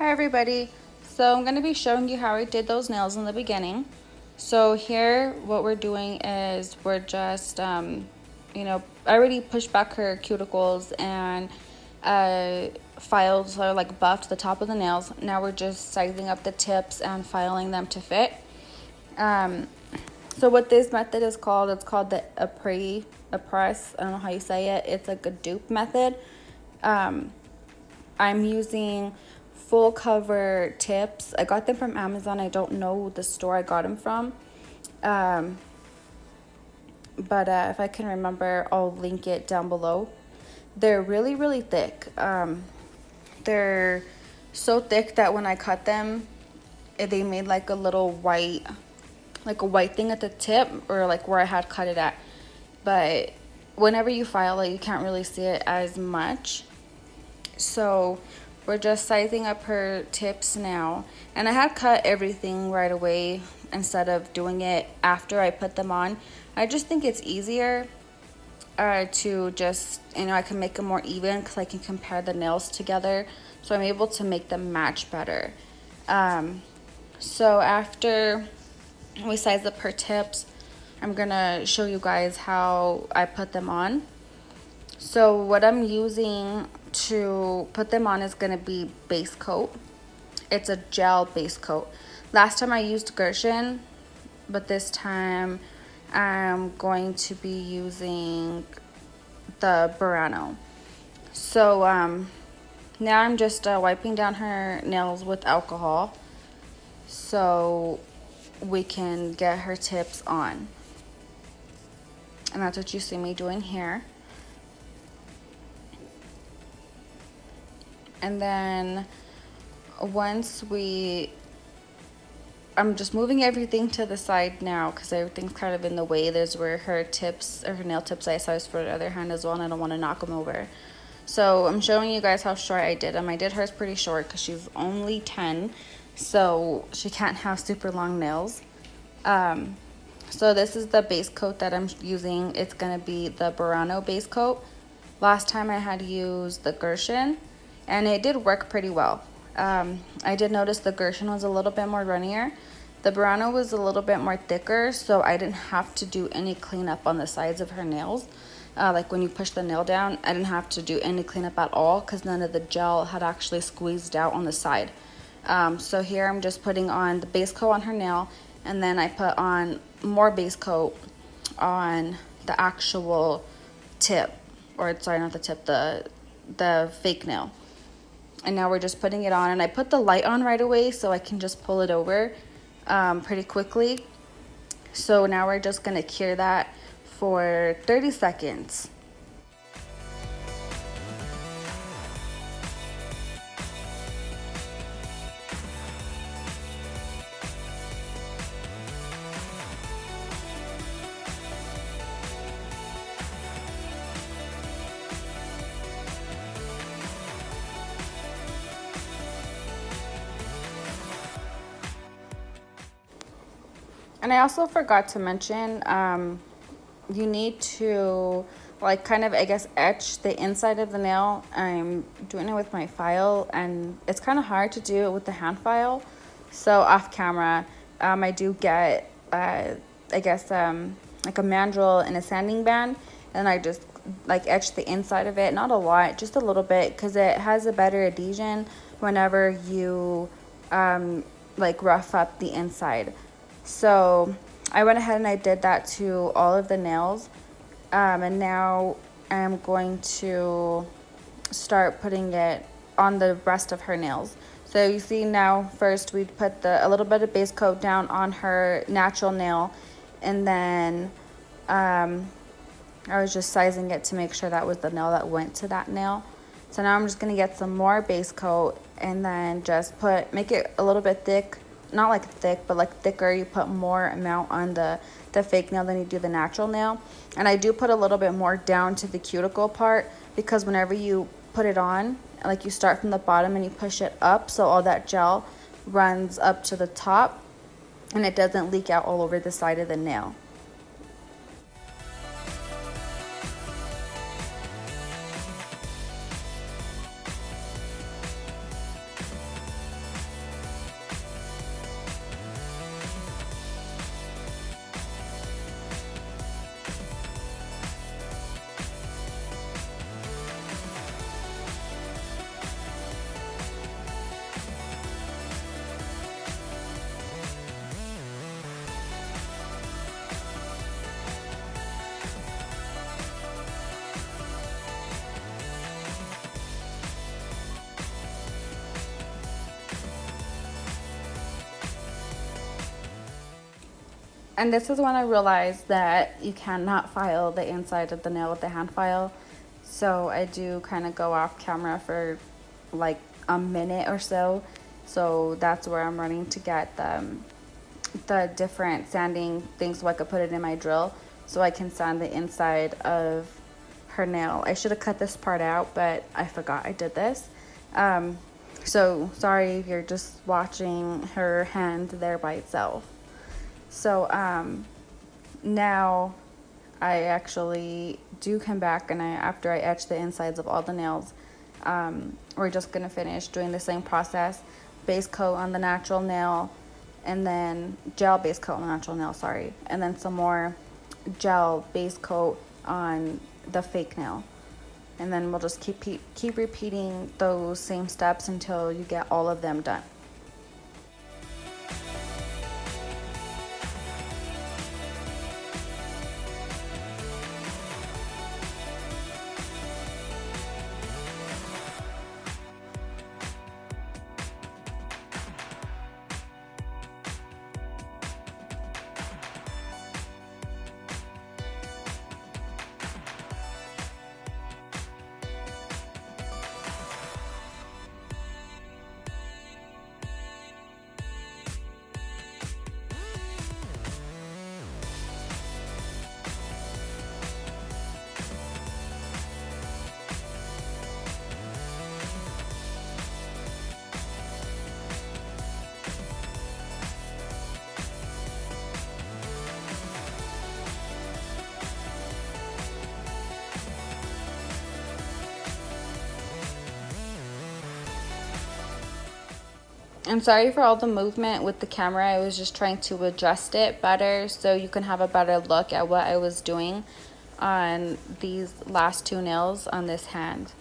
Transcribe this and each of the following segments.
Hi everybody, so I'm going to be showing you how I did those nails in the beginning. So here what we're doing is we're just, I already pushed back her cuticles and filed, so like buffed the top of the nails. Now we're just sizing up the tips and filing them to fit. So what this method is called, it's called the Apres, I don't know how you say it. It's like a dupe method. I'm using full cover tips. I got them from Amazon. I don't know the store I got them from. But if I can remember, I'll link it down below. They're really, really thick. They're so thick that when I cut them, they made like a little white, like a white thing at the tip, or like where I had cut it at. But whenever you file it, you can't really see it as much. So we're just sizing up her tips now, and I had cut everything right away instead of doing it after I put them on. I just think it's easier to just, I can make them more even because I can compare the nails together, so I'm able to make them match better. So after we size up her tips, I'm gonna show you guys how I put them on. So what I'm using to put them on is going to be base coat. It's a gel base coat. Last time I used Gershon, but this time I'm going to be using the Burano. So now I'm just wiping down her nails with alcohol so we can get her tips on. And that's what you see me doing here. And then once I'm just moving everything to the side now because everything's kind of in the way. There's where her tips, or her nail tips, I sized for the other hand as well, and I don't want to knock them over. So I'm showing you guys how short I did them. I did hers pretty short because she's only 10, so she can't have super long nails. So this is the base coat that I'm using. It's going to be the Burano base coat. Last time I had used the Gershon, and it did work pretty well. I did notice the Gershon was a little bit more runnier. The Burano was a little bit more thicker, so I didn't have to do any cleanup on the sides of her nails. Like when you push the nail down, I didn't have to do any cleanup at all because none of the gel had actually squeezed out on the side. So here I'm just putting on the base coat on her nail, and then I put on more base coat on the actual tip, or sorry, not the tip, the fake nail. And now we're just putting it on, and I put the light on right away so I can just pull it over pretty quickly. So now we're just gonna cure that for 30 seconds. And I also forgot to mention, you need to like kind of, I guess, etch the inside of the nail. I'm doing it with my file, and it's kind of hard to do it with the hand file. So off camera, I do get, I guess, like a mandrel and a sanding band, and I just like etch the inside of it, not a lot, just a little bit, because it has a better adhesion whenever you like rough up the inside. So I went ahead and I did that to all of the nails, and now I'm going to start putting it on the rest of her nails. So you see now, first we put a little bit of base coat down on her natural nail, and then I was just sizing it to make sure that was the nail that went to that nail. So now I'm just gonna get some more base coat, and then just make it a little bit thick. Not like thick, but like thicker. You put more amount on the fake nail than you do the natural nail. And I do put a little bit more down to the cuticle part, because whenever you put it on, like you start from the bottom and you push it up, so all that gel runs up to the top and it doesn't leak out all over the side of the nail. And this is when I realized that you cannot file the inside of the nail with the hand file. So I do kind of go off camera for like a minute or so. So that's where I'm running to get the different sanding things so I could put it in my drill so I can sand the inside of her nail. I should have cut this part out, but I forgot I did this. So sorry if you're just watching her hand there by itself. So now I actually do come back, and after I etch the insides of all the nails, we're just gonna finish doing the same process, base coat on the natural nail, and then gel base coat on the natural nail, sorry, and then some more gel base coat on the fake nail. And then we'll just keep repeating those same steps until you get all of them done. I'm sorry for all the movement with the camera. I was just trying to adjust it better so you can have a better look at what I was doing on these last two nails on this hand.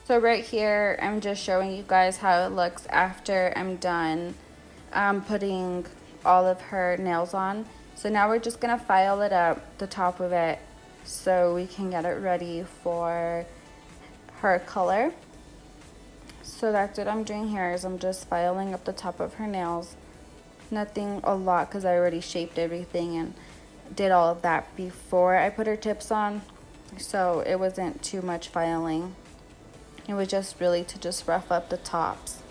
So right here, I'm just showing you guys how it looks after I'm done putting all of her nails on. So now we're just gonna file it up the top of it so we can get it ready for her color. So that's what I'm doing here, is I'm just filing up the top of her nails. Nothing a lot because I already shaped everything and did all of that before I put her tips on. So it wasn't too much filing. It was just really to just rough up the tops.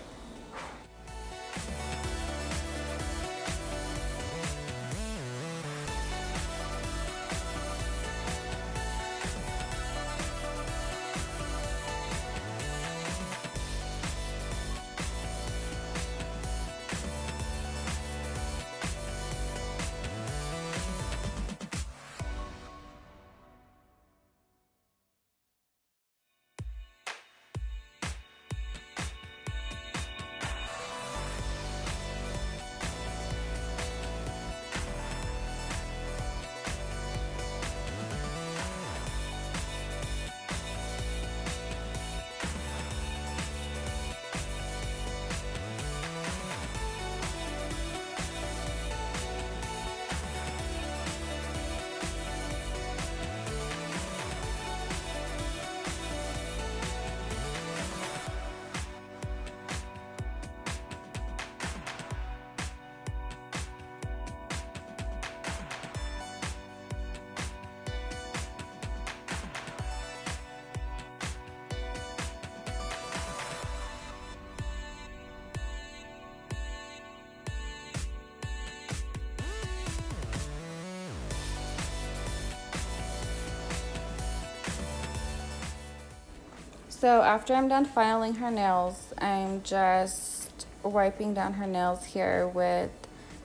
So after I'm done filing her nails, I'm just wiping down her nails here with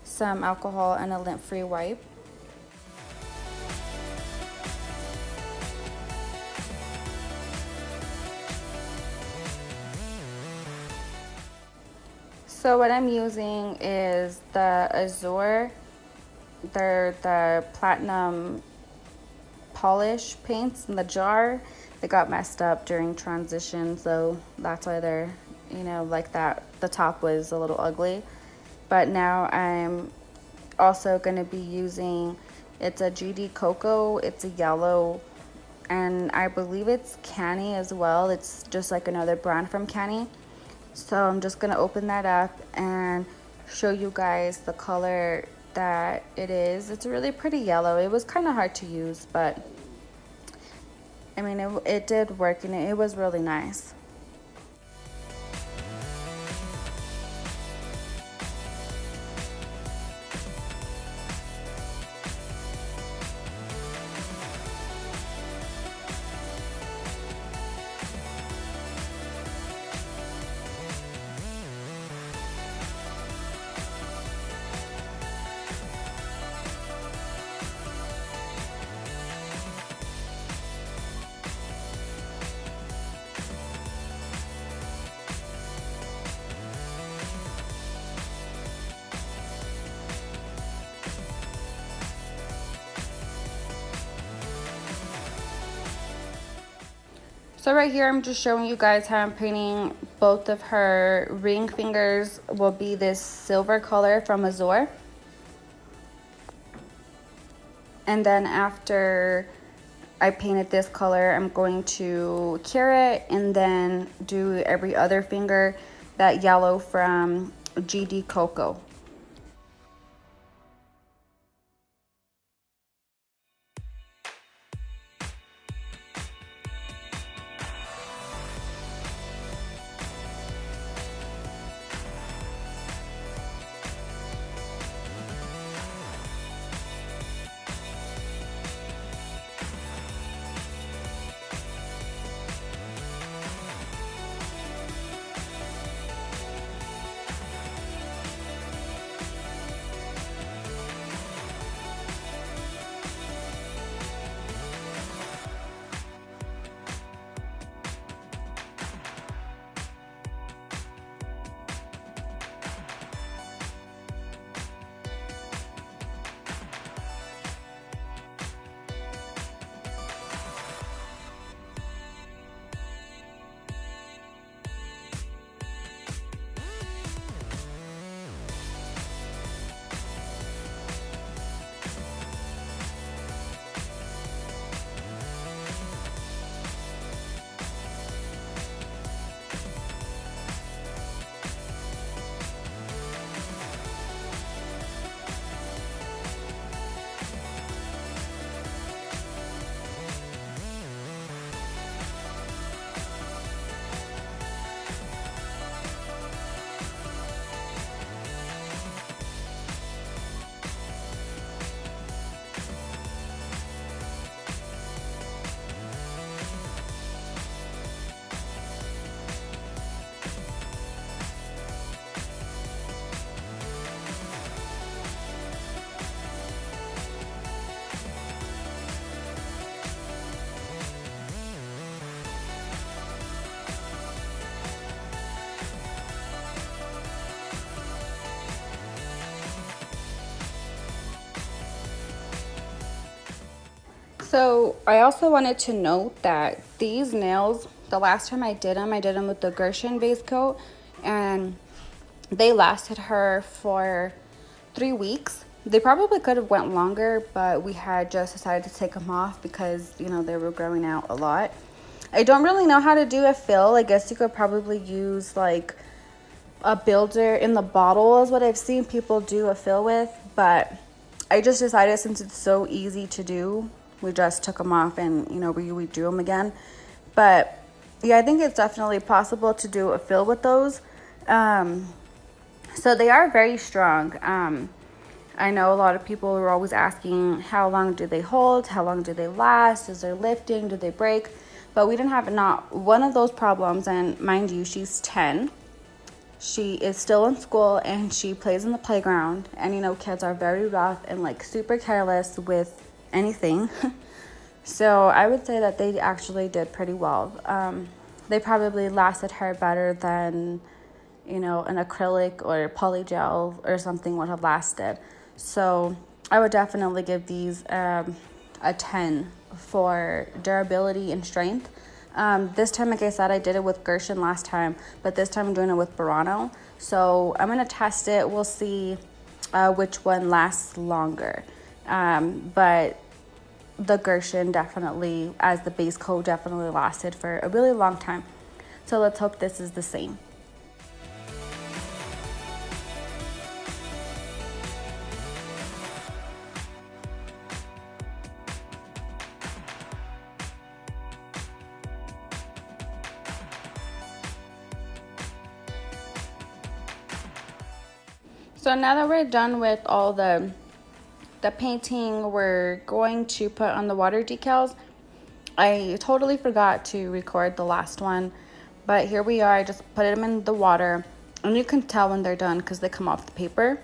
some alcohol and a lint-free wipe. So what I'm using is the Azure. They're the platinum polish paints in the jar. They got messed up during transition, so that's why they're, you know, like that. The top was a little ugly. But now I'm also going to be using, it's a GDCoco, it's a yellow, and I believe it's Canny as well. It's just like another brand from Canny. So I'm just going to open that up and show you guys the color that it is. It's a really pretty yellow. It was kind of hard to use, but I mean, it did work, and it was really nice. So right here, I'm just showing you guys how I'm painting both of her ring fingers. Will be this silver color from Azure. And then after I painted this color, I'm going to cure it and then do every other finger that yellow from GDCoco. So I also wanted to note that these nails, the last time I did them with the Gershon base coat, and they lasted her for 3 weeks. They probably could have went longer, but we had just decided to take them off because, you know, they were growing out a lot. I don't really know how to do a fill. I guess you could probably use like a builder in the bottle is what I've seen people do a fill with, but I just decided since it's so easy to do, we just took them off and, you know, we redo them again. But yeah, I think it's definitely possible to do a fill with those. So they are very strong. I know a lot of people are always asking how long do they hold, how long do they last, is there lifting, do they break? But we didn't have not one of those problems. And mind you, she's 10. She is still in school and she plays in the playground, and you know, kids are very rough and like super careless with anything. So I would say that they actually did pretty well. They probably lasted her better than, you know, an acrylic or polygel or something would have lasted. So I would definitely give these a 10 for durability and strength. This time, like I said, I did it with Gershon last time, but this time I'm doing it with Burano. So I'm going to test it. We'll see which one lasts longer. But the Gershon definitely, as the base coat, definitely lasted for a really long time. So let's hope this is the same. So now that we're done with all the painting, we're going to put on the water decals. I totally forgot to record the last one, but here we are. I just put them in the water, and you can tell when they're done because they come off the paper.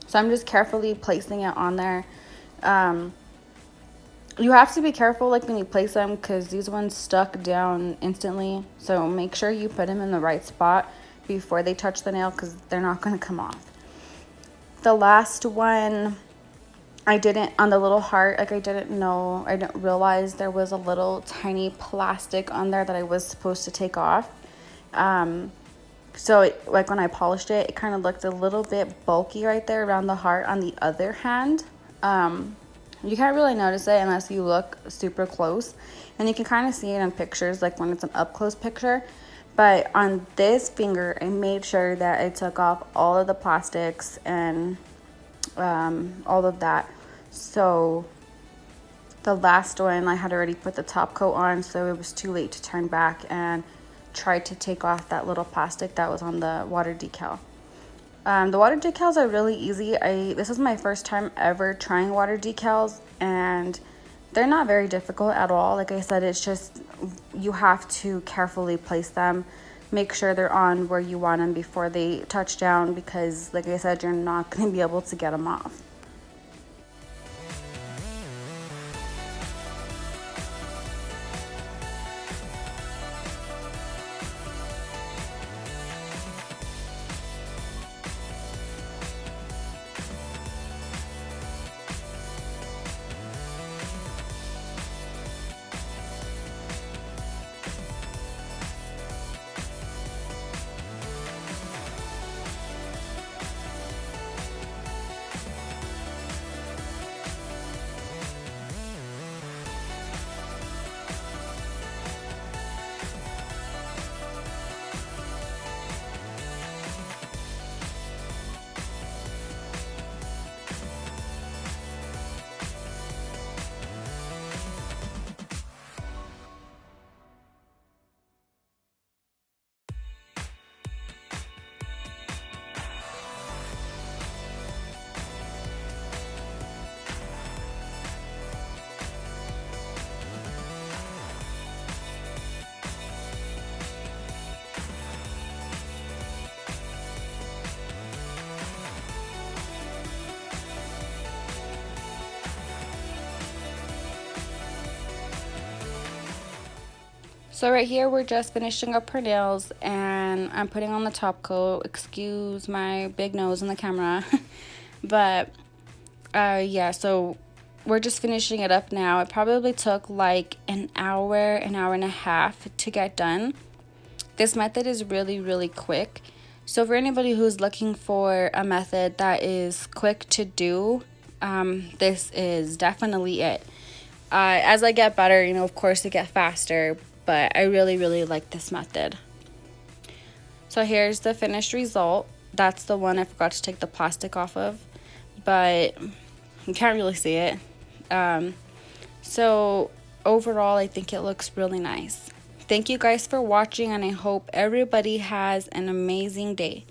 So I'm just carefully placing it on there. You have to be careful like when you place them because these ones stuck down instantly. So make sure you put them in the right spot before they touch the nail because they're not going to come off. The last one, I didn't, on the little heart, like I didn't realize there was a little tiny plastic on there that I was supposed to take off. So like when I polished it, it kind of looked a little bit bulky right there around the heart on the other hand. You can't really notice it unless you look super close, and you can kind of see it in pictures, like when it's an up close picture. But on this finger, I made sure that I took off all of the plastics and all of that. So the last one, I had already put the top coat on, so it was too late to turn back and try to take off that little plastic that was on the water decal. The water decals are really easy. This is my first time ever trying water decals, and they're not very difficult at all. Like I said, it's just you have to carefully place them, make sure they're on where you want them before they touch down, because like I said, you're not going to be able to get them off. So right here, we're just finishing up her nails, and I'm putting on the top coat. Excuse my big nose in the camera. But yeah, so we're just finishing it up now. It probably took like an hour and a half to get done. This method is really, really quick. So for anybody who's looking for a method that is quick to do, this is definitely it. As I get better, you know, of course, I get faster, but I really, really like this method. So here's the finished result. That's the one I forgot to take the plastic off of, but you can't really see it. So overall, I think it looks really nice. Thank you guys for watching, and I hope everybody has an amazing day.